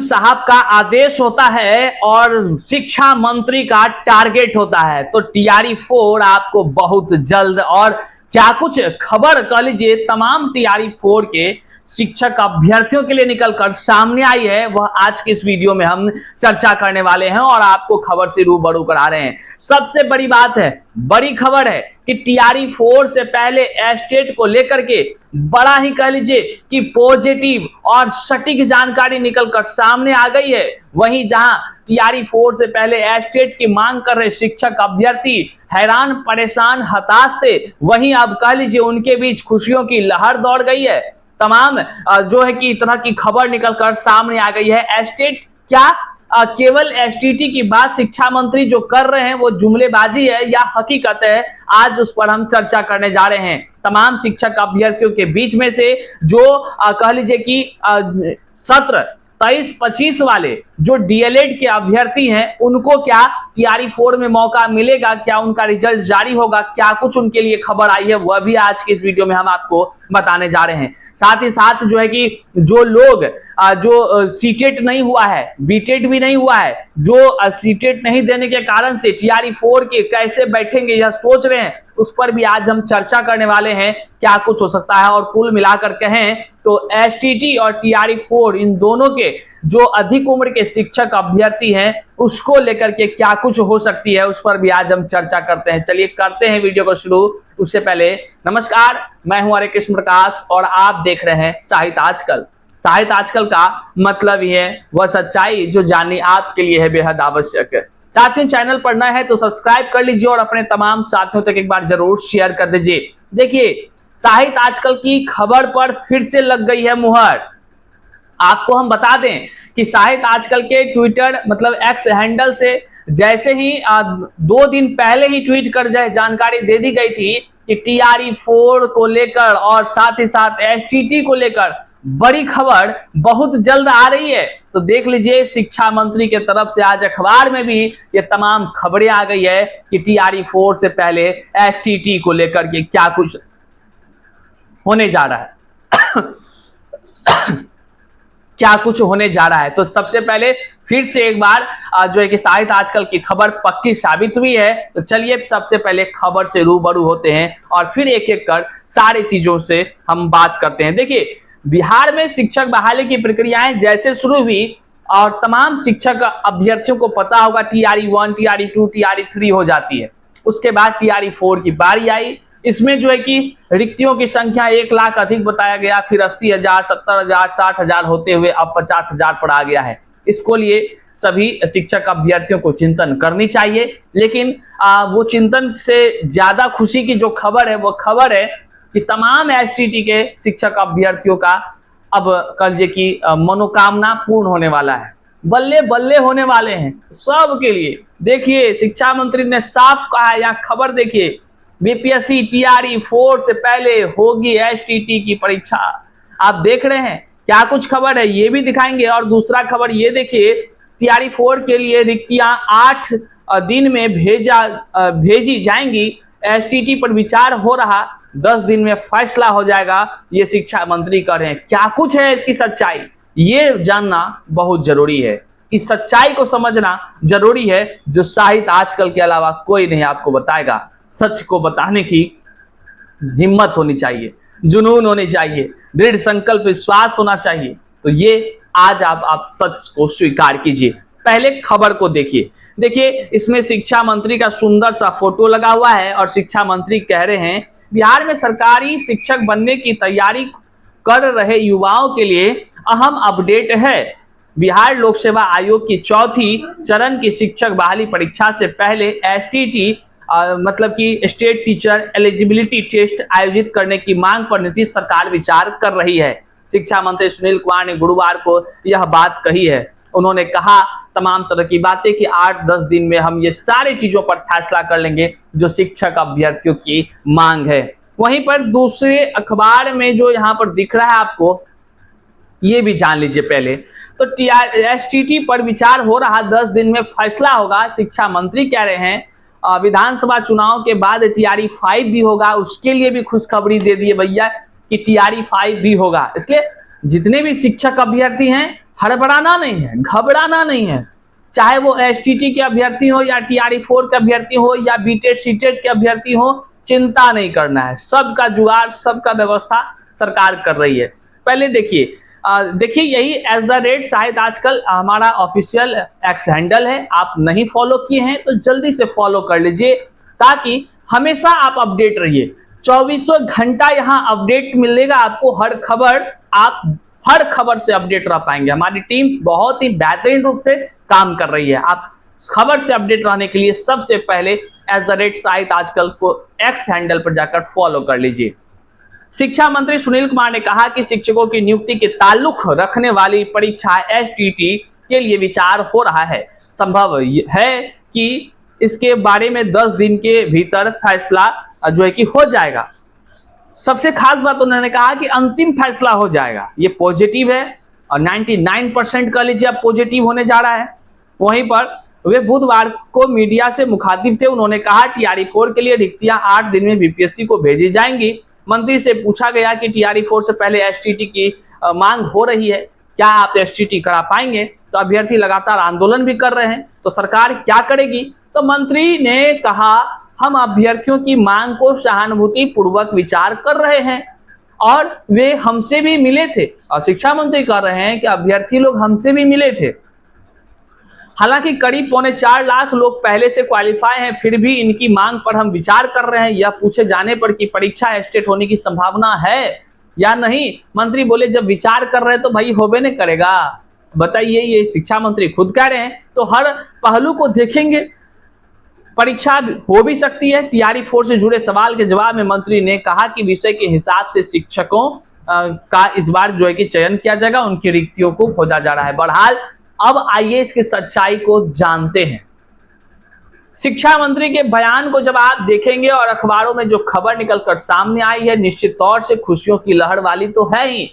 साहब का आदेश होता है और शिक्षा मंत्री का टारगेट होता है। तो टीआरई 4 आपको बहुत जल्द और क्या कुछ खबर कह लीजिए तमाम टीआरई 4 के शिक्षक अभ्यर्थियों के लिए निकलकर सामने आई है, वह आज की इस वीडियो में हम चर्चा करने वाले हैं और आपको खबर से रूबरू करा रहे हैं। सबसे बड़ी बात है, बड़ी खबर है कि टीआरई 4 से पहले एस्टेट को लेकर के बड़ा ही कह लीजिए कि पॉजिटिव और सटीक जानकारी निकलकर सामने आ गई है। वहीं जहां टीआरई 4 से पहले एस्टेट की मांग कर रहे शिक्षक अभ्यर्थी हैरान परेशान हताश थे, वहीं अब कह लीजिए उनके बीच खुशियों की लहर दौड़ गई है। तमाम जो है कि तरह की खबर निकलकर सामने आ गई है। एस्टेट क्या केवल एसटीटी की बात शिक्षा मंत्री जो कर रहे हैं वो जुमलेबाजी है या हकीकत है, आज उस पर हम चर्चा करने जा रहे हैं। तमाम शिक्षक अभ्यर्थियों के बीच में से जो कह लीजिए कि सत्र 23-25 वाले जो डीएलएड के अभ्यर्थी हैं उनको क्या टीआरई 4 में मौका मिलेगा, क्या उनका रिजल्ट जारी होगा, क्या कुछ उनके लिए खबर आई है, वह भी आज की इस वीडियो में हम आपको बताने जा रहे हैं। साथ ही साथ जो है कि जो लोग जो सीटेट नहीं हुआ है, बीटेट भी नहीं हुआ है, जो सीटेट नहीं देने के कारण से टीआरई 4 के कैसे बैठेंगे यह सोच रहे हैं, उस पर भी आज हम चर्चा करने वाले हैं क्या कुछ हो सकता है। और कुल मिलाकर कहें तो एसटीटी और टीआरई 4 इन दोनों के जो अधिक उम्र के शिक्षक अभ्यर्थी हैं उसको लेकर के क्या कुछ हो सकती है, उस पर भी आज हम चर्चा करते हैं। चलिए करते हैं वीडियो को शुरू। उससे पहले नमस्कार, मैं हूं हरे कृष्ण प्रकाश और आप देख रहे हैं साहित्य आजकल। साहित्य आजकल का मतलब ही है वह सच्चाई जो जाननी आपके लिए है बेहद आवश्यक है। साथियों, चैनल पर नए हैं तो सब्सक्राइब कर लीजिए और अपने तमाम साथियों तक एक बार जरूर शेयर कर दीजिए। देखिए, साहित्य आजकल की खबर पर फिर से लग गई है मुहर। आपको हम बता दें कि साहित्य आजकल के ट्विटर मतलब एक्स हैंडल से जैसे ही 2 दिन पहले ही ट्वीट कर जाए जानकारी दे दी गई थी कि टीआरई 4 को लेकर और साथ ही साथ एसटीटी को लेकर बड़ी खबर बहुत जल्द आ रही है। तो देख लीजिए, शिक्षा मंत्री के तरफ से आज अखबार में भी ये तमाम खबरें आ गई है कि टीआरई 4 से पहले एसटीटी को लेकर के क्या कुछ होने जा रहा है क्या कुछ होने जा रहा है। तो सबसे पहले फिर से एक बार जो है कि साहित्य आजकल की खबर पक्की साबित हुई है। तो चलिए सबसे पहले खबर से रूबरू होते हैं और फिर एक एक कर सारी चीजों से हम बात करते हैं। देखिए, बिहार में शिक्षक बहाली की प्रक्रियाएं जैसे शुरू हुई और तमाम शिक्षक अभ्यर्थियों को पता होगा टीआरई 1, टीआरई 2, टीआरई 3 हो जाती है। उसके बाद टीआरई 4 की बारी आई। इसमें जो है कि रिक्तियों की संख्या 1 लाख अधिक बताया गया, फिर 80,000, 70,000, 60,000 होते हुए अब 50,000 पर आ गया है। इसको लिए सभी शिक्षक अभ्यर्थियों को चिंतन करनी चाहिए, लेकिन वो चिंतन से ज्यादा खुशी की जो खबर है वो खबर है कि तमाम एसटीटी के शिक्षक अभ्यर्थियों का अब कहिए कि मनोकामना पूर्ण होने वाला है, बल्ले बल्ले होने वाले हैं सबके लिए। देखिए, शिक्षा मंत्री ने साफ कहा है, यहाँ खबर देखिए, बीपीएससी टीआरई 4 से पहले होगी एसटीटी की परीक्षा। आप देख रहे हैं क्या कुछ खबर है, ये भी दिखाएंगे। और दूसरा खबर ये देखिए, टीआरई 4 के लिए रिक्तियां 8 दिन में भेजी जाएंगी। एसटीटी पर विचार हो रहा, 10 दिन में फैसला हो जाएगा, ये शिक्षा मंत्री कर रहे हैं। क्या कुछ है इसकी सच्चाई, ये जानना बहुत जरूरी है। इस सच्चाई को समझना जरूरी है जो साहित्य आजकल के अलावा कोई नहीं आपको बताएगा। सच को बताने की हिम्मत होनी चाहिए, जुनून होनी चाहिए, दृढ़ संकल्प विश्वास होना चाहिए। तो ये आज आप सच को स्वीकार कीजिए। पहले खबर को देखिए। देखिए, इसमें शिक्षा मंत्री का सुंदर सा फोटो लगा हुआ है और शिक्षा मंत्री कह रहे हैं बिहार में सरकारी शिक्षक बनने की तैयारी कर रहे युवाओं के लिए अहम अपडेट है। बिहार लोक सेवा आयोग की 4थी चरण की शिक्षक बहाली परीक्षा से पहले एसटीटी मतलब कि स्टेट टीचर एलिजिबिलिटी टेस्ट आयोजित करने की मांग पर नीतीश सरकार विचार कर रही है। शिक्षा मंत्री सुनील कुमार ने गुरुवार को यह बात कही है। उन्होंने कहा तमाम तरह की बातें कि 8-10 दिन में हम ये सारी चीजों पर फैसला कर लेंगे जो शिक्षक अभ्यर्थियों की मांग है। वहीं पर दूसरे अखबार में जो यहाँ पर दिख रहा है आपको, ये भी जान लीजिए पहले। तो एसटीटी पर विचार हो रहा, 10 दिन में फैसला होगा। शिक्षा मंत्री कह रहे हैं विधानसभा चुनाव के बाद टीआरई 5 भी होगा, उसके लिए भी खुशखबरी दे दी है भैया कि टीआरई 5 भी होगा। इसलिए जितने भी शिक्षक अभ्यर्थी हैं हड़बड़ाना नहीं है, घबराना नहीं है। चाहे वो एसटीटी के अभ्यर्थी हो या टीआरई4 के अभ्यर्थी हो या बीटेड सीटेड के अभ्यर्थी हो, चिंता नहीं करना है। सबका जुगाड़, सबका व्यवस्था सरकार कर रही है। पहले देखिए यही @ शायद आजकल हमारा ऑफिशियल एक्स हैंडल है। आप नहीं फॉलो किए हैं तो जल्दी से फॉलो कर लीजिए, ताकि हमेशा आप अपडेट रहिए। 24 घंटा यहाँ अपडेट मिलेगा आपको, आप हर खबर से अपडेट रह पाएंगे। हमारी टीम बहुत ही बेहतरीन रूप से काम कर रही है। आप खबर से अपडेट रहने के लिए सबसे पहले @ शाहिद आजकल को एक्स हैंडल पर जाकर फॉलो कर लीजिए। शिक्षा मंत्री सुनील कुमार ने कहा कि शिक्षकों की नियुक्ति के ताल्लुक रखने वाली परीक्षा एसटीटी के लिए विचार हो रहा है। संभव है कि इसके बारे में 10 दिन के भीतर फैसला जो है कि हो जाएगा। सबसे खास बात उन्होंने कहा कि अंतिम फैसला हो जाएगा। ये पॉजिटिव है और 99% कह लीजिए अब पॉजिटिव होने जा रहा है। वहीं पर वे बुधवार को मीडिया से मुखातिब थे। उन्होंने कहा टीआरई4 के लिए रिक्तियां 8 दिन में बीपीएससी को भेजी जाएंगी। मंत्री से पूछा गया कि टीआरई4 से पहले एसटीटी की मांग हो रही है, क्या आप एसटीटी करा पाएंगे? तो अभ्यर्थी लगातार आंदोलन भी कर रहे हैं, तो सरकार क्या करेगी? तो मंत्री ने कहा, हम अभ्यर्थियों की मांग को सहानुभूति पूर्वक विचार कर रहे हैं और वे हमसे भी मिले थे। और शिक्षा मंत्री कह रहे हैं कि अभ्यर्थी लोग हमसे भी मिले थे। हालांकि करीब 4.25 लाख लोग पहले से क्वालिफाई हैं, फिर भी इनकी मांग पर हम विचार कर रहे हैं। यह पूछे जाने पर कि परीक्षा एस्टेट होने की संभावना है या नहीं, मंत्री बोले जब विचार कर रहे हैं तो भाई होबे नहीं करेगा। बताइए, ये शिक्षा मंत्री खुद कह रहे हैं, तो हर पहलू को देखेंगे। परीक्षा हो भी सकती है। टीआरई4 से जुड़े सवाल के जवाब में मंत्री ने कहा कि विषय के हिसाब से शिक्षकों का इस बार जो है कि चयन किया जाएगा, उनकी रिक्तियों को खोजा जा रहा है। बहरहाल अब आइए इसकी सच्चाई को जानते हैं। शिक्षा मंत्री के बयान को जब आप देखेंगे और अखबारों में जो खबर निकलकर सामने आई है, निश्चित तौर से खुशियों की लहर वाली तो है ही।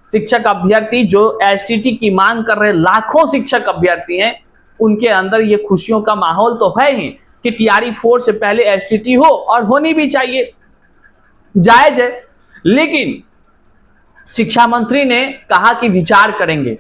शिक्षक अभ्यर्थी जो एसटीटी की मांग कर रहे लाखों शिक्षक अभ्यर्थी हैं, उनके अंदर ये खुशियों का माहौल तो है ही कि टीआरई4 से पहले एसटीटी हो, और होनी भी चाहिए, जायज है। लेकिन शिक्षा मंत्री ने कहा कि विचार करेंगे,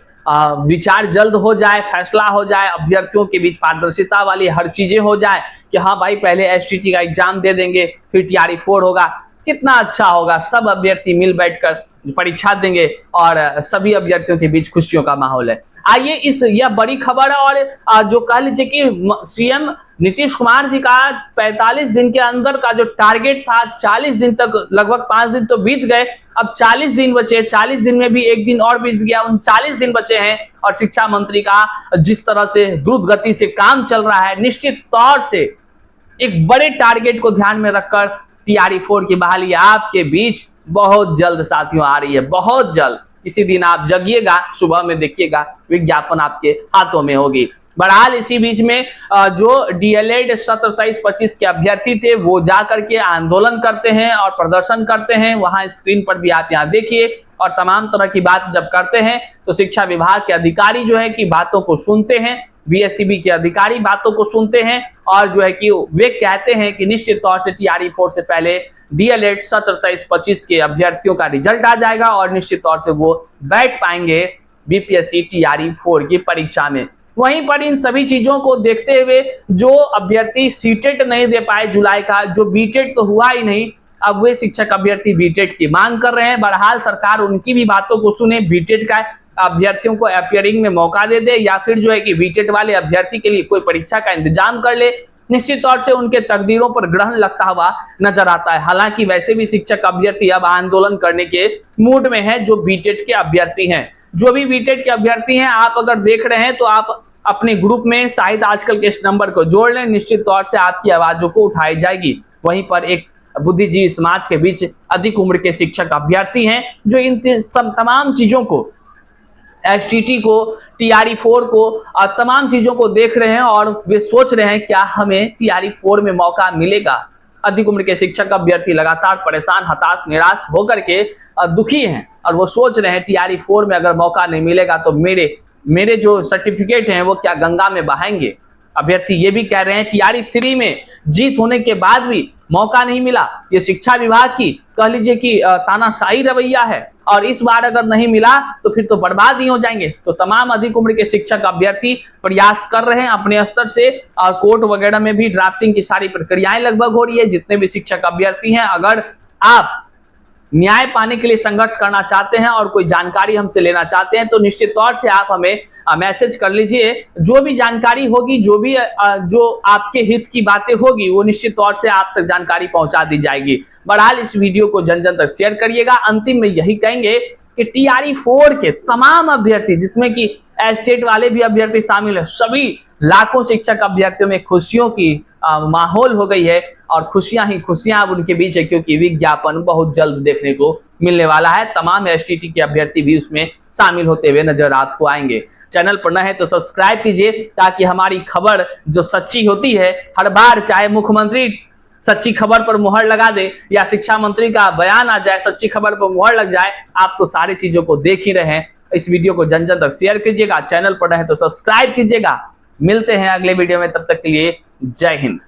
विचार जल्द हो जाए, फैसला हो जाए, अभ्यर्थियों के बीच पारदर्शिता वाली हर चीजें हो जाए कि हाँ भाई पहले एसटीटी का एग्जाम दे देंगे, फिर टीआरई4 होगा। कितना अच्छा होगा, सब अभ्यर्थी मिल बैठकर परीक्षा देंगे और सभी अभ्यर्थियों के बीच खुशियों का माहौल है। आइए यह बड़ी खबर है, और जो कह लीजिए कि सीएम नीतीश कुमार जी का 45 दिन के अंदर का जो टारगेट था, 40 दिन तक, लगभग 5 दिन तो बीत गए, अब 40 दिन बचे। 40 दिन में भी एक दिन और बीत गया, 39 दिन बचे हैं। और शिक्षा मंत्री का जिस तरह से द्रुत गति से काम चल रहा है, निश्चित तौर से एक बड़े टारगेट को ध्यान में रखकर टीआरई4 की बहाली आपके बीच बहुत जल्द साथियों आ रही है, बहुत जल्द। इसी दिन आप जगिएगा, सुबह में देखिएगा, विज्ञापन आपके हाथों में होगी। बहरहाल इसी बीच में जो डीएलएड सत्र 23-25 के अभ्यर्थी थे, वो जाकर के आंदोलन करते हैं और प्रदर्शन करते हैं। वहां स्क्रीन पर भी आप यहाँ देखिए, और तमाम तरह की बात जब करते हैं तो शिक्षा विभाग के अधिकारी जो है कि बातों को सुनते हैं, बीएससीबी के अधिकारी बातों को सुनते हैं, और जो है कि वे कहते हैं कि निश्चित तौर से टीआरई4 से पहले डीएलएड सत्र 23-25 के अभ्यर्थियों का रिजल्ट आ जाएगा और निश्चित तौर से वो बैठ पाएंगे बीपीएससी टीआरई4 की परीक्षा में। वहीं पर इन सभी चीजों को देखते हुए जो अभ्यर्थी सीटेट नहीं दे पाए जुलाई का, जो बीटेट तो हुआ ही नहीं, अब वे शिक्षक अभ्यर्थी बीटेट की मांग कर रहे हैं। बहरहाल सरकार उनकी भी बातों को सुने, बीटेट का अभ्यर्थियों को अपियरिंग में मौका दे दे, या फिर जो है कि बीटेट वाले अभ्यर्थी के लिए कोई परीक्षा का इंतजाम कर ले। निश्चित तौर से उनके तकदीरों पर ग्रहण लगता हुआ नजर आता है। हालांकि वैसे भी शिक्षक अभ्यर्थी अब आंदोलन करने के मूड में है, जो बीटेट के अभ्यर्थी हैं। जो भी बीटेट के अभ्यर्थी हैं, आप अगर देख रहे हैं तो आप अपने ग्रुप में शाहिद आजकल के इस नंबर को जोड़ लें, निश्चित तौर से आपकी आवाजों को उठाई जाएगी। वहीं पर एक बुद्धिजीवी समाज के बीच अधिक उम्र के शिक्षक अभ्यर्थी हैं जो इन तमाम चीजों को, एसटीटी को, टीआरई4 को और तमाम चीजों को देख रहे हैं और वे सोच रहे हैं क्या हमें टीआरई4 में मौका मिलेगा। अधिक उम्र के शिक्षक अभ्यर्थी लगातार परेशान, हताश, निराश होकर के दुखी हैं और वो सोच रहे हैं टीआरई4 में अगर मौका नहीं मिलेगा तो मेरे जो सर्टिफिकेट हैं वो क्या गंगा में बहाएंगे। अभ्यर्थी ये भी कह रहे हैं टीआरई3 में जीत होने के बाद भी मौका नहीं मिला। ये शिक्षा विभाग की कह लीजिए कि तानाशाही रवैया है, और इस बार अगर नहीं मिला तो फिर तो बर्बाद ही हो जाएंगे। तो तमाम अधिक उम्र के शिक्षक अभ्यर्थी प्रयास कर रहे हैं अपने स्तर से, और कोर्ट वगैरह में भी ड्राफ्टिंग की सारी प्रक्रियाएं लगभग हो रही है। जितने भी शिक्षक अभ्यर्थी हैं, अगर आप न्याय पाने के लिए संघर्ष करना चाहते हैं और कोई जानकारी हमसे लेना चाहते हैं, तो निश्चित तौर से आप हमें मैसेज कर लीजिए। जो भी जानकारी होगी, जो आपके हित की बातें होगी, वो निश्चित तौर से आप तक जानकारी पहुंचा दी जाएगी। बहरहाल इस वीडियो को जन जन तक शेयर करिएगा। अंतिम में यही कहेंगे कि TRE 4 के तमाम अभ्यर्थी, जिसमें कि स्टेट वाले भी अभ्यर्थी शामिल है, सभी लाखों शिक्षक अभ्यर्थियों में खुशियों की माहौल हो गई है, और खुशियां ही खुशियां अब उनके बीच है, क्योंकि विज्ञापन बहुत जल्द देखने को मिलने वाला है। तमाम STT के अभ्यर्थी भी उसमें शामिल होते हुए नजर आपको आएंगे। चैनल पर नए हैं तो सब्सक्राइब कीजिए, ताकि हमारी खबर जो सच्ची होती है हर बार, चाहे मुख्यमंत्री सच्ची खबर पर मुहर लगा दे या शिक्षा मंत्री का बयान आ जाए, सच्ची खबर पर मुहर लग जाए, आप तो सारी चीजों को देख ही रहे हैं। इस वीडियो को जन जन तक शेयर कीजिएगा, चैनल पर नए हैं तो सब्सक्राइब कीजिएगा। मिलते हैं अगले वीडियो में, तब तक के लिए जय हिंद।